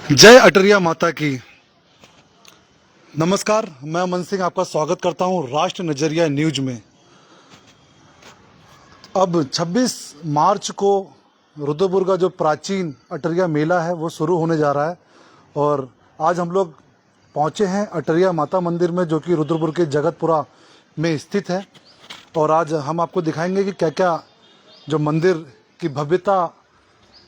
जय अटरिया माता की। नमस्कार, मैं अमन सिंह आपका स्वागत करता हूं राष्ट्र नजरिया न्यूज में। अब 26 मार्च को रुद्रपुर का जो प्राचीन अटरिया मेला है वो शुरू होने जा रहा है और आज हम लोग पहुंचे हैं अटरिया माता मंदिर में, जो कि रुद्रपुर के जगतपुरा में स्थित है। और आज हम आपको दिखाएंगे कि क्या क्या जो मंदिर की भव्यता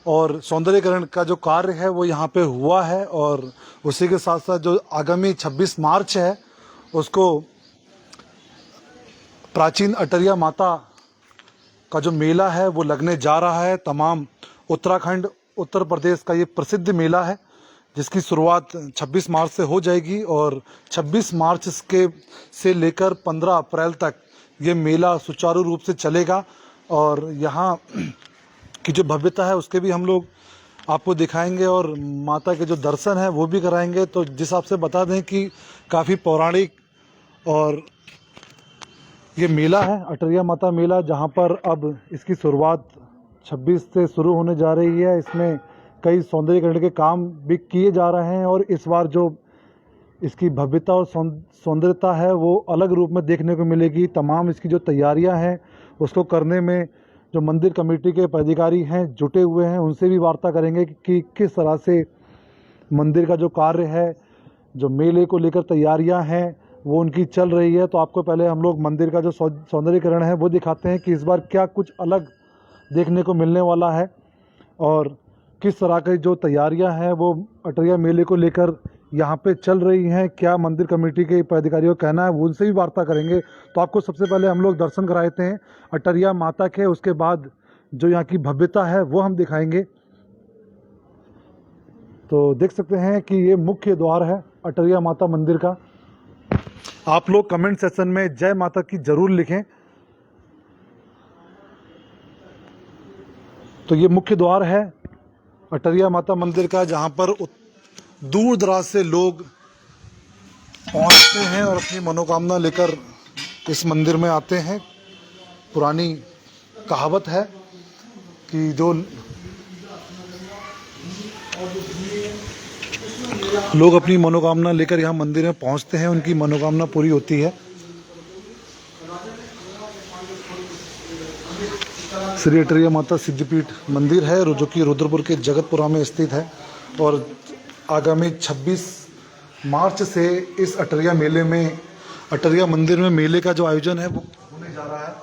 और सौंदर्यीकरण का जो कार्य है वो यहाँ पे हुआ है। और उसी के साथ साथ जो आगामी 26 मार्च है उसको प्राचीन अटरिया माता का जो मेला है वो लगने जा रहा है। तमाम उत्तराखंड उत्तर प्रदेश का ये प्रसिद्ध मेला है जिसकी शुरुआत 26 मार्च से हो जाएगी और 26 मार्च से लेकर 15 अप्रैल तक ये मेला सुचारू रूप से चलेगा। और यहाँ की जो भव्यता है उसके भी हम लोग आपको दिखाएंगे और माता के जो दर्शन है वो भी कराएंगे। तो जिस हिसाब से बता दें कि काफ़ी पौराणिक और ये मेला है अटरिया माता मेला, जहाँ पर अब इसकी शुरुआत 26 से शुरू होने जा रही है। इसमें कई सौंदर्यीकरण के काम भी किए जा रहे हैं और इस बार जो इसकी भव्यता और सौंदर्यता है वो अलग रूप में देखने को मिलेगी। तमाम इसकी जो तैयारियां हैं उसको करने में जो मंदिर कमेटी के पदाधिकारी हैं जुटे हुए हैं, उनसे भी वार्ता करेंगे कि किस तरह से मंदिर का जो कार्य है, जो मेले को लेकर तैयारियां हैं वो उनकी चल रही है। तो आपको पहले हम लोग मंदिर का जो सौंदर्यीकरण है वो दिखाते हैं कि इस बार क्या कुछ अलग देखने को मिलने वाला है और किस तरह की जो तैयारियां हैं वो अटरिया मेले को लेकर यहाँ पे चल रही हैं, क्या मंदिर कमेटी के पदाधिकारियों का कहना है, वो उनसे भी वार्ता करेंगे। तो आपको सबसे पहले हम लोग दर्शन कराते हैं अटरिया माता के, उसके बाद जो यहाँ की भव्यता है वो हम दिखाएंगे। तो देख सकते हैं कि ये मुख्य द्वार है अटरिया माता मंदिर का। आप लोग कमेंट सेक्शन में जय माता की जरूर लिखें। तो ये मुख्य द्वार है अटरिया माता मंदिर का, जहाँ पर दूर दराज से लोग पहुंचते हैं और अपनी मनोकामना लेकर इस मंदिर में आते हैं। पुरानी कहावत है कि जो लोग अपनी मनोकामना लेकर यहाँ मंदिर में पहुंचते हैं उनकी मनोकामना पूरी होती है। श्री अटरिया माता सिद्धपीठ मंदिर है जो कि रुद्रपुर के जगतपुरा में स्थित है और आगामी 26 मार्च से इस अटरिया मेले में, अटरिया मंदिर में मेले का जो आयोजन है वो होने जा रहा है।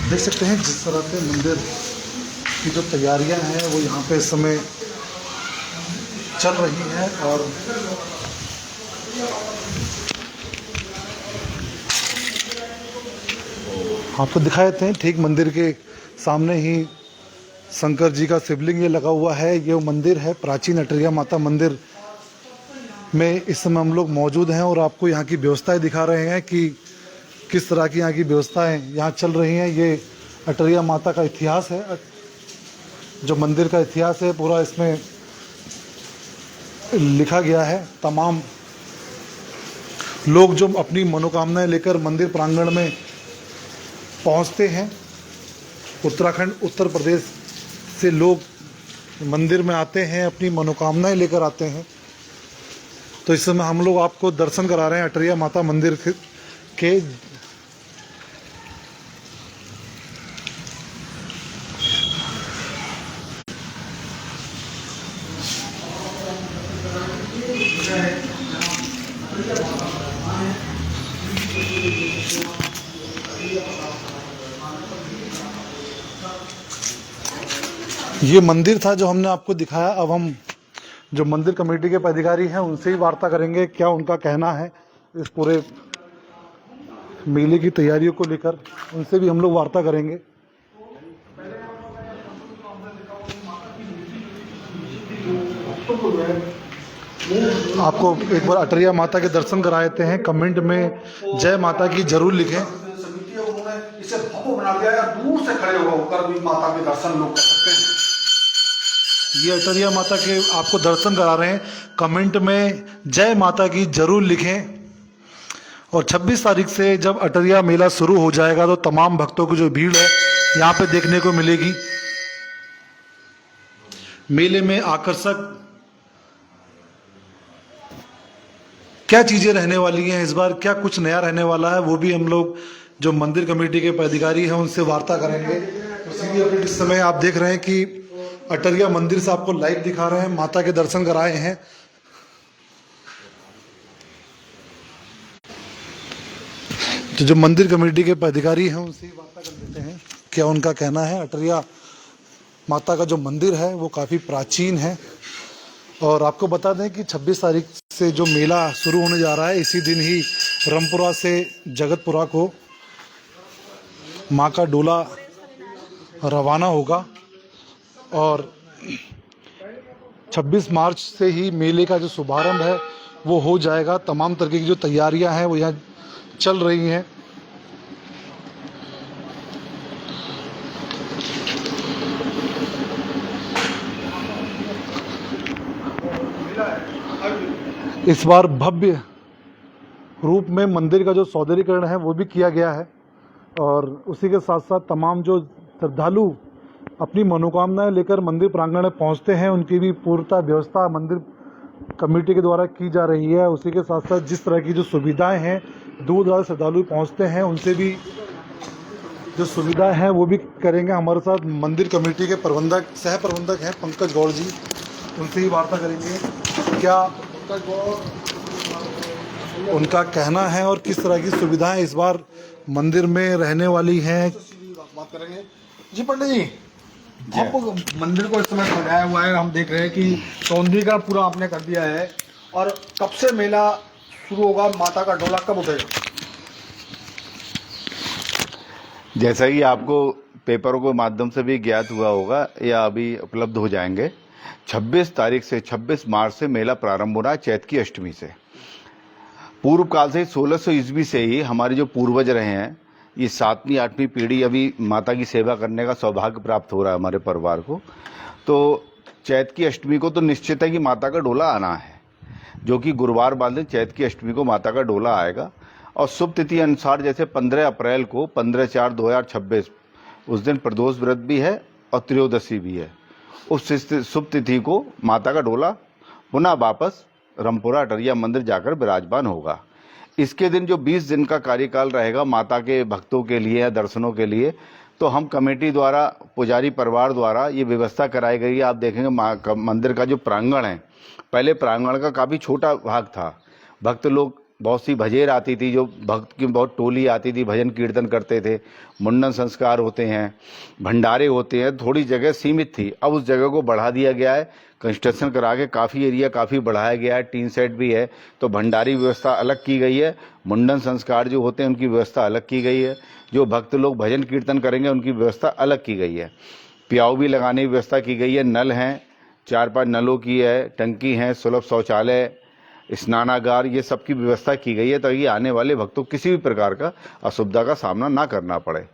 देख सकते हैं जिस तरह से मंदिर की जो तैयारियां हैं वो यहाँ पे इस समय चल रही हैं और आपको दिखाए थे ठीक मंदिर के सामने ही शंकर जी का शिवलिंग ये लगा हुआ है। ये मंदिर है प्राचीन अटरिया माता मंदिर में इस समय हम लोग मौजूद हैं और आपको यहाँ की व्यवस्थाएं दिखा रहे हैं कि किस तरह की यहाँ की व्यवस्थाएं यहाँ चल रही हैं। ये अटरिया माता का इतिहास है, जो मंदिर का इतिहास है पूरा इसमें लिखा गया है। तमाम लोग जो अपनी मनोकामनाएं लेकर मंदिर प्रांगण में पहुंचते हैं, उत्तराखंड उत्तर प्रदेश से लोग मंदिर में आते हैं, अपनी मनोकामनाएं लेकर आते हैं। तो इस समय हम लोग आपको दर्शन करा रहे हैं अटरिया माता मंदिर के। ये मंदिर था जो हमने आपको दिखाया। अब हम जो मंदिर कमेटी के पदाधिकारी हैं उनसे ही वार्ता करेंगे, क्या उनका कहना है इस पूरे मेले की तैयारियों को लेकर, उनसे भी हम लोग वार्ता करेंगे। आपको एक बार अटरिया माता के दर्शन कराए थे हैं। कमेंट में जय माता की जरूर लिखें। सबको बना दिया है, दूर से खड़े होकर भी माता के दर्शन लोग कर सकते हैं। ये अटरिया माता के आपको दर्शन करा रहे हैं। कमेंट में जय माता की जरूर लिखें। और 26 तारीख से जब अटरिया मेला शुरू हो जाएगा तो तमाम भक्तों की जो भीड़ है यहाँ पे देखने को मिलेगी। मेले में आकर्षक क्या चीजें रहने वाली हैं इस बार, क्या कुछ नया रहने वाला है, वो भी हम लोग जो मंदिर कमेटी के पदाधिकारी हैं उनसे वार्ता करेंगे। तो सीधी अपडेट इस समय आप देख रहे हैं कि अटरिया मंदिर से आपको लाइव दिखा रहे हैं, माता के दर्शन कराए हैं। तो जो मंदिर कमेटी के पदाधिकारी हैं उनसे वार्ता कर लेते हैं, क्या उनका कहना है। अटरिया माता का जो मंदिर है वो काफ़ी प्राचीन है और आपको बता दें कि 26 तारीख से जो मेला शुरू होने जा रहा है, इसी दिन ही रामपुरा से जगतपुरा को माँ का डोला रवाना होगा और 26 मार्च से ही मेले का जो शुभारंभ है वो हो जाएगा। तमाम तरीके की जो तैयारियां हैं वो यहाँ चल रही हैं। इस बार भव्य रूप में मंदिर का जो सौंदर्यीकरण है वो भी किया गया है और उसी के साथ साथ तमाम जो श्रद्धालु अपनी मनोकामनाएं लेकर मंदिर प्रांगण में पहुंचते हैं उनकी भी पूर्णतः व्यवस्था मंदिर कमेटी के द्वारा की जा रही है। उसी के साथ साथ जिस तरह की जो सुविधाएं हैं, दूर दराज श्रद्धालु पहुंचते हैं उनसे भी जो सुविधाएं हैं वो भी करेंगे। हमारे साथ मंदिर कमेटी के प्रबंधक सह प्रबंधक हैं पंकज गौड़ जी, उनसे ही वार्ता करेंगे क्या उनका कहना है और किस तरह की सुविधाएं इस बार मंदिर में रहने वाली हैं। बात करेंगे जी पंडित जी, आपको मंदिर को इस समय सजाया हुआ है, हम देख रहे हैं कि सौंदर्यीकरण पूरा आपने कर दिया है। और कब से मेला शुरू होगा, माता का डोला कब उठेगा? जैसा कि आपको पेपरों के माध्यम से भी ज्ञात हुआ होगा या अभी उपलब्ध हो जाएंगे, 26 तारीख से 26 मार्च से मेला प्रारंभ हो रहा है चैत की अष्टमी से। पूर्व काल से 1600 ईस्वी से ही हमारे जो पूर्वज रहे हैं, ये 7वीं 8वीं पीढ़ी अभी माता की सेवा करने का सौभाग्य प्राप्त हो रहा है हमारे परिवार को। तो चैत की अष्टमी को तो निश्चित है कि माता का डोला आना है, जो कि गुरुवार वाले चैत की अष्टमी को माता का डोला आएगा। और शुभ तिथि अनुसार जैसे 15 अप्रैल को 15/4/2026 उस दिन प्रदोष व्रत भी है और त्रयोदशी भी है। उस शुभ तिथि को माता का डोला पुनः वापस रामपुरा अटरिया मंदिर जाकर विराजमान होगा। इसके दिन जो 20 दिन का कार्यकाल रहेगा माता के भक्तों के लिए या दर्शनों के लिए, तो हम कमेटी द्वारा, पुजारी परिवार द्वारा ये व्यवस्था कराई गई है। आप देखेंगे मंदिर का जो प्रांगण है, पहले प्रांगण का काफ़ी छोटा भाग था। भक्त लोग, बहुत सी भजेर आती थी, जो भक्त की बहुत टोली आती थी, भजन कीर्तन करते थे, मुंडन संस्कार होते हैं, भंडारे होते हैं, थोड़ी जगह सीमित थी। अब उस जगह को बढ़ा दिया गया है, कंस्ट्रक्शन करा के काफ़ी एरिया काफ़ी बढ़ाया गया है, टीन सेट भी है, तो भंडारी व्यवस्था अलग की गई है, मुंडन संस्कार जो होते हैं उनकी व्यवस्था अलग की गई है, जो भक्त लोग भजन कीर्तन करेंगे उनकी व्यवस्था अलग की गई है, प्याऊ भी लगाने की व्यवस्था की गई है, नल हैं, 4-5 नलों की है, टंकी हैं, सुलभ शौचालय, स्नानागार, ये सब की व्यवस्था की गई है ताकि आने वाले भक्तों को किसी भी प्रकार का असुविधा का सामना ना करना पड़े।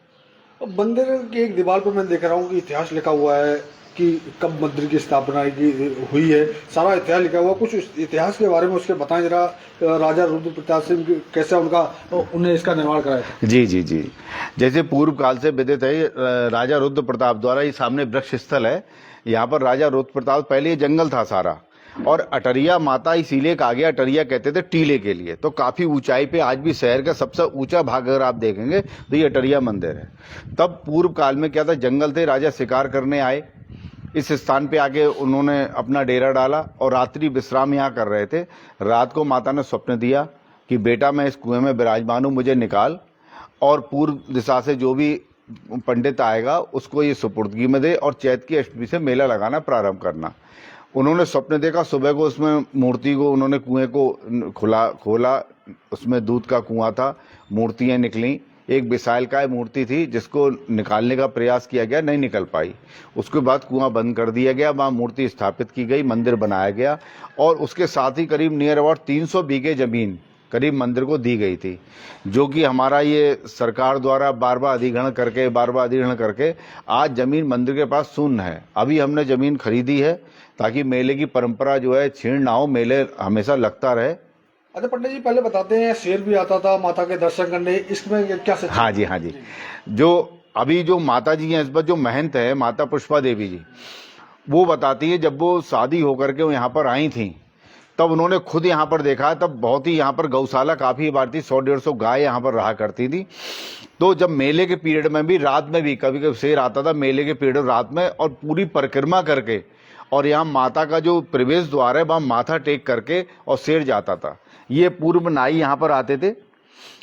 मंदिर की एक दीवार पर मैं देख रहा हूँ कि इतिहास लिखा हुआ है कि कब मंदिर की स्थापना हुई है, सारा इतिहास लिखा हुआ। कुछ इतिहास के बारे में उसके बताएं जरा, राजा रुद्र प्रताप सिंह कैसे उन्हें इसका निर्माण कराया? जी जी जी, जैसे पूर्व काल से विदित है, राजा रुद्र प्रताप द्वारा, ये सामने वृक्ष स्थल है, यहाँ पर राजा रुद्र प्रताप, पहले ये जंगल था सारा, और अटरिया माता इसीलिए कहा गया, अटरिया कहते थे टीले के लिए, तो काफी ऊंचाई पे आज भी शहर का सबसे ऊंचा भाग अगर आप देखेंगे तो ये अटरिया मंदिर है। तब पूर्व काल में क्या था, जंगल थे, राजा शिकार करने आए, इस स्थान पे आके उन्होंने अपना डेरा डाला और रात्रि विश्राम यहाँ कर रहे थे। रात को माता ने स्वप्न दिया कि बेटा मैं इस कुएं में विराजमान हूँ, मुझे निकाल, और पूर्व दिशा से जो भी पंडित आएगा उसको ये सुपुर्दगी में दे और चैत की अष्टमी से मेला लगाना प्रारंभ करना। उन्होंने स्वप्न देखा, सुबह को उसमें मूर्ति को उन्होंने कुएं को खोला, उसमें दूध का कुआं था, मूर्तियां निकली, एक विशालकाय मूर्ति थी जिसको निकालने का प्रयास किया गया, नहीं निकल पाई। उसके बाद कुआं बंद कर दिया गया, वहाँ मूर्ति स्थापित की गई, मंदिर बनाया गया, और उसके साथ ही करीब नियर अबाउट 300 बीघे जमीन करीब मंदिर को दी गई थी, जो कि हमारा ये सरकार द्वारा बार बार अधिग्रहण करके आज जमीन मंदिर के पास शून्य है। अभी हमने जमीन खरीदी है ताकि मेले की परंपरा जो है छीण ना हो, मेले हमेशा लगता रहे। अच्छा पंडित जी, पहले बताते हैं शेर भी आता था माता के दर्शन करने, इसमें क्या सच? हाँ जी। जो अभी जो माता जी हैं, इस बार जो महंत है माता पुष्पा देवी जी, वो बताती है जब वो शादी होकर के वो यहाँ पर आई थी तब उन्होंने खुद यहाँ पर देखा, तब बहुत ही यहाँ पर गौशाला काफी बार थी, 100-150 गाय यहाँ पर रहा करती थी। तो जब मेले के पीरियड में भी, रात में भी कभी कभी शेर आता था मेले के पीरियड रात में, और पूरी परिक्रमा करके, और यहाँ माता का जो प्रवेश द्वार है वहाँ माथा टेक करके और शेर जाता था। ये पूर्व नाई यहाँ पर आते थे,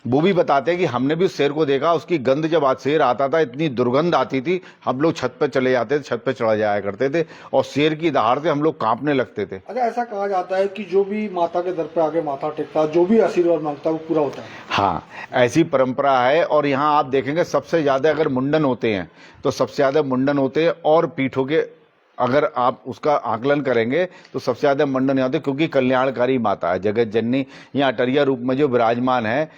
वो भी बताते हैं कि हमने भी शेर को देखा, उसकी गंध जब आज शेर आता था इतनी दुर्गंध आती थी, हम लोग छत पे चले जाते थे, छत पे चढ़ा जाया करते थे और शेर की दहाड़ से हम लोग कांपने लगते थे। अच्छा, ऐसा कहा जाता है कि जो भी माता के दर पे आके माथा टेकता, जो भी आशीर्वाद मांगता है वो पूरा होता है। हाँ, ऐसी परंपरा है। और यहाँ आप देखेंगे सबसे ज्यादा अगर मुंडन होते हैं तो सबसे ज्यादा मुंडन होते हैं, और पीठों के अगर आप उसका आकलन करेंगे तो सबसे ज्यादा मुंडन यहाँ होते, क्योंकि कल्याणकारी माता है, जगत जननी यहाँ अटरिया रूप में जो विराजमान है।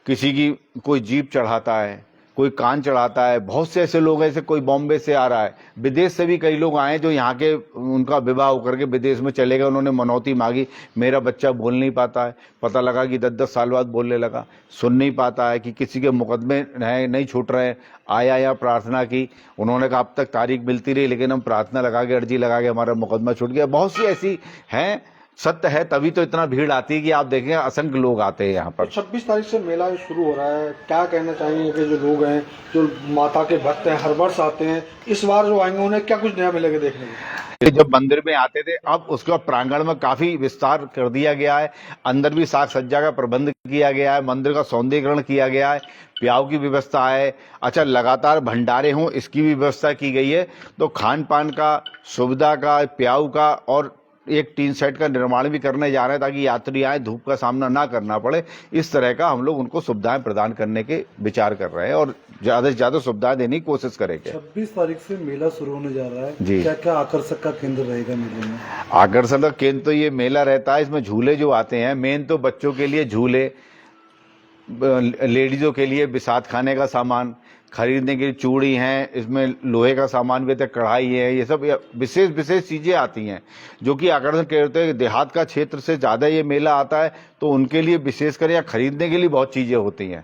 किसी की कोई जीप चढ़ाता है, कोई कान चढ़ाता है, बहुत से ऐसे लोग हैं, जैसे कोई बॉम्बे से आ रहा है, विदेश से भी कई लोग आए जो यहाँ के, उनका विवाह होकर के विदेश में चले गए, उन्होंने मनौती मांगी, मेरा बच्चा बोल नहीं पाता है, पता लगा कि 10-10 साल बाद बोलने लगा, सुन नहीं पाता है, कि किसी के मुकदमे नहीं छूट रहे, आया यहाँ प्रार्थना की, उन्होंने कहा अब तक तारीख मिलती रही लेकिन हम प्रार्थना लगा के, अर्जी लगा के हमारा मुकदमा छूट गया। बहुत सी ऐसी हैं, सत्य है, तभी तो इतना भीड़ आती है कि आप देखेंगे असंख्य लोग आते हैं यहाँ पर। 26 तारीख से मेला शुरू हो रहा है, क्या कहना चाहेंगे कि जो लोग हैं, जो माता के भक्त हैं, हर वर्ष आते हैं, इस बार जो आएंगे उन्हें क्या कुछ नया मिलेगा देखने को? जब मंदिर में आते थे, अब उसके प्रांगण में काफी विस्तार कर दिया गया है, अंदर भी साज सज्जा का प्रबंध किया गया है, मंदिर का सौंदर्यीकरण किया गया है, प्याऊ की व्यवस्था है। अच्छा, लगातार भंडारे हों इसकी भी व्यवस्था की गई है। तो खान पान का, सुविधा का, प्याऊ का, और एक टीन सेट का निर्माण भी करने जा रहे हैं ताकि यात्री आए धूप का सामना ना करना पड़े। इस तरह का हम लोग उनको सुविधाएं प्रदान करने के विचार कर रहे हैं और ज्यादा से ज्यादा सुविधाएं देने की कोशिश करेंगे। 26 तारीख से मेला शुरू होने जा रहा है जी। क्या क्या आकर्षक का केंद्र रहेगा मेले में? आकर्षण का केंद्र तो ये मेला रहता है, इसमें झूले जो आते हैं, मेन तो बच्चों के लिए झूले, लेडीजों के लिए बिसात खाने का सामान खरीदने के लिए, चूड़ी हैं, इसमें लोहे का सामान भी है, कढ़ाई है, ये सब विशेष चीजें आती हैं जो कि आकर्षण करते हैं। देहात का क्षेत्र से ज्यादा ये मेला आता है तो उनके लिए विशेषकर या खरीदने के लिए बहुत चीजें होती हैं।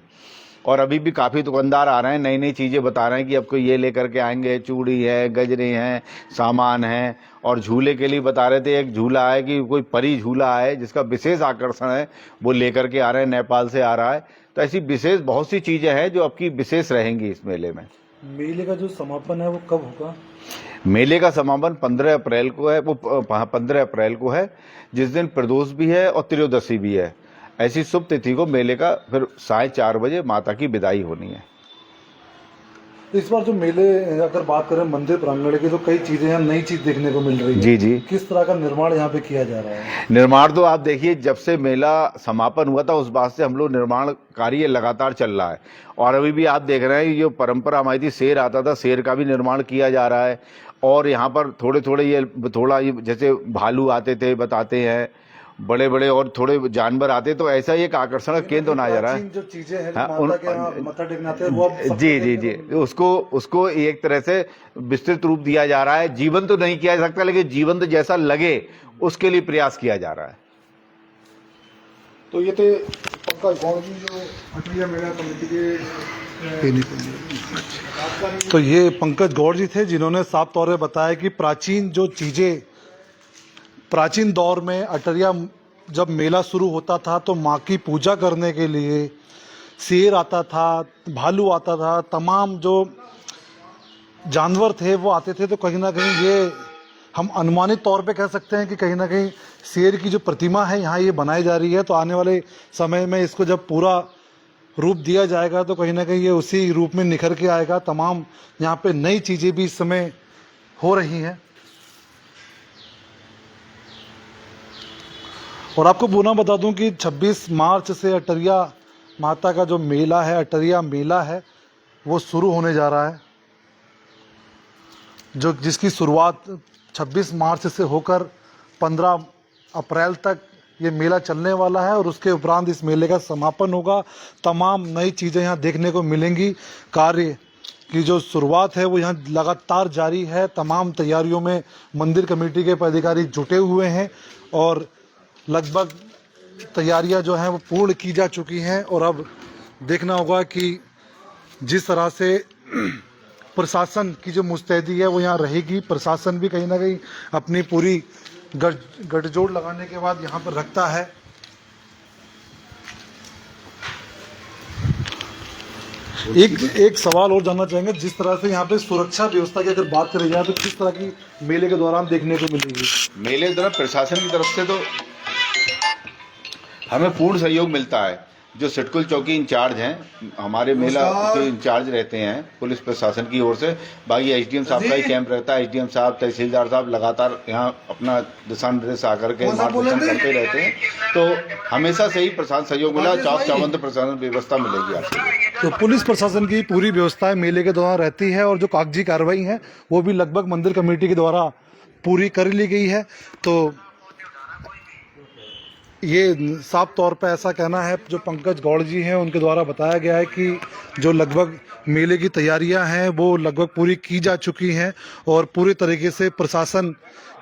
और अभी भी काफी दुकानदार आ रहे हैं, नई नई चीजें बता रहे हैं कि आपको ये लेकर के आएंगे, चूड़ी है, गजरे हैं, सामान है। और झूले के लिए बता रहे थे, एक झूला है कि कोई परी झूला है जिसका विशेष आकर्षण है, वो लेकर के आ रहे हैं, नेपाल से आ रहा है। तो ऐसी विशेष बहुत सी चीजें हैं जो आपकी विशेष रहेंगी इस मेले में। मेले का जो समापन है वो कब होगा? मेले का समापन 15 अप्रैल को है, वो 15 अप्रैल को है, जिस दिन प्रदोष भी है और त्रयोदशी भी है। ऐसी शुभ तिथि को मेले का फिर 4:30 बजे माता की विदाई होनी है। इस बार जो मेले, अगर बात करें मंदिर प्रांगण की, तो कई चीजें यहाँ नई चीज देखने को मिल रही है। जी। किस तरह का निर्माण यहाँ पे किया जा रहा है? निर्माण तो आप देखिए, जब से मेला समापन हुआ था उस बात से हम लोग निर्माण कार्य लगातार चल रहा है। और अभी भी आप देख रहे हैं, जो परंपरा हमारी थी, शेर आता था, शेर का भी निर्माण किया जा रहा है। और यहाँ पर थोड़े ये जैसे भालू आते थे, बताते हैं, बड़े बड़े और थोड़े जानवर आते, तो ऐसा ही एक आकर्षण का केंद्र होना जा रहा है। जो चीजें हैं, हाँ, माता के यहाँ मत्था टेकने आते हैं, वो अब जी, उसको एक तरह से विस्तृत रूप दिया जा रहा है। जीवन तो नहीं किया जा सकता, लेकिन जीवंत जैसा लगे उसके लिए प्रयास किया जा रहा है। तो ये थे पंकज गौड़ जी, जो अटरिया मेला कमेटी के। तो ये पंकज गौड़ जी थे जिन्होंने साफ तौर पे बताया कि प्राचीन जो चीजें, प्राचीन दौर में अटरिया जब मेला शुरू होता था तो माँ की पूजा करने के लिए शेर आता था, भालू आता था, तमाम जो जानवर थे वो आते थे। तो कहीं ना कहीं ये हम अनुमानित तौर पे कह सकते हैं कि कहीं ना कहीं शेर की जो प्रतिमा है यहाँ ये बनाई जा रही है। तो आने वाले समय में इसको जब पूरा रूप दिया जाएगा तो कहीं ना कहीं ये उसी रूप में निखर के आएगा। तमाम यहाँ पे नई चीज़ें भी इस समय हो रही हैं। और आपको पुनः बता दूं कि 26 मार्च से अटरिया माता का जो मेला है, अटरिया मेला है, वो शुरू होने जा रहा है, जिसकी शुरुआत 26 मार्च से होकर 15 अप्रैल तक ये मेला चलने वाला है और उसके उपरांत इस मेले का समापन होगा। तमाम नई चीज़ें यहाँ देखने को मिलेंगी। कार्य की जो शुरुआत है वो यहाँ लगातार जारी है। तमाम तैयारियों में मंदिर कमेटी के पदाधिकारी जुटे हुए हैं और लगभग तैयारियां जो हैं वो पूर्ण की जा चुकी हैं। और अब देखना होगा कि जिस तरह से प्रशासन की जो मुस्तैदी है वो यहाँ रहेगी। प्रशासन भी कहीं ना कहीं अपनी पूरी गठजोड़ लगाने के बाद यहाँ पर रखता है। एक सवाल और जानना चाहेंगे, जिस तरह से यहाँ पे सुरक्षा व्यवस्था की अगर बात करी जाए तो किस तरह की मेले के दौरान देखने को मिलेगी? मेले के दौरान प्रशासन की तरफ से तो हमें पूर्ण सहयोग मिलता है। जो सिटकुल चौकी इंचार्ज हैं, हमारे मेला के इंचार्ज रहते हैं पुलिस प्रशासन की ओर से। बाकी एसडीएम साहब का ही कैंप रहता है। एसडीएम साहब, तहसीलदार साहब लगातार यहाँ अपना दिशा निर्देश आकर के मार्गदर्शन करते रहते हैं। तो हमेशा से ही प्रशासन सहयोग मिला। चाक चौबंद प्रशासन व्यवस्था मिलेगी आपको। तो पुलिस प्रशासन की पूरी व्यवस्थाएं मेले के दौरान रहती है और जो कागजी कार्रवाई है वो भी लगभग मंदिर कमेटी के द्वारा पूरी कर ली गई है। तो ये साफ तौर पे ऐसा कहना है, जो पंकज गौड़ जी हैं उनके द्वारा बताया गया है कि जो लगभग मेले की तैयारियां हैं वो लगभग पूरी की जा चुकी हैं और पूरी तरीके से प्रशासन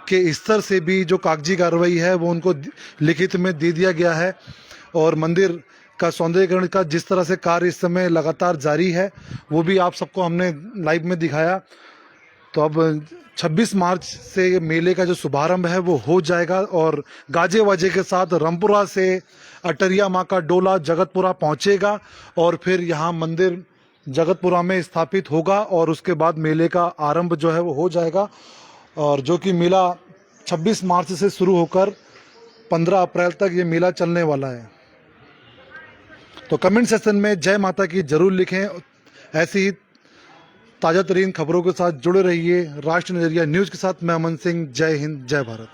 के स्तर से भी जो कागजी कार्रवाई है वो उनको लिखित में दे दिया गया है। और मंदिर का सौंदर्यीकरण का जिस तरह से कार्य इस समय लगातार जारी है वो भी आप सबको हमने लाइव में दिखाया। तो अब 26 मार्च से मेले का जो शुभारंभ है वो हो जाएगा और गाजे वाजे के साथ रामपुरा से अटरिया माँ का डोला जगतपुरा पहुंचेगा और फिर यहाँ मंदिर जगतपुरा में स्थापित होगा और उसके बाद मेले का आरंभ जो है वो हो जाएगा। और जो कि मेला 26 मार्च से शुरू होकर 15 अप्रैल तक ये मेला चलने वाला है। तो कमेंट सेक्शन में जय माता की जरूर लिखें। ऐसी ही ताज़ा तरीन खबरों के साथ जुड़े रहिए राष्ट्र नजरिया न्यूज़ के साथ। मैं अमन सिंह, जय हिंद, जय भारत।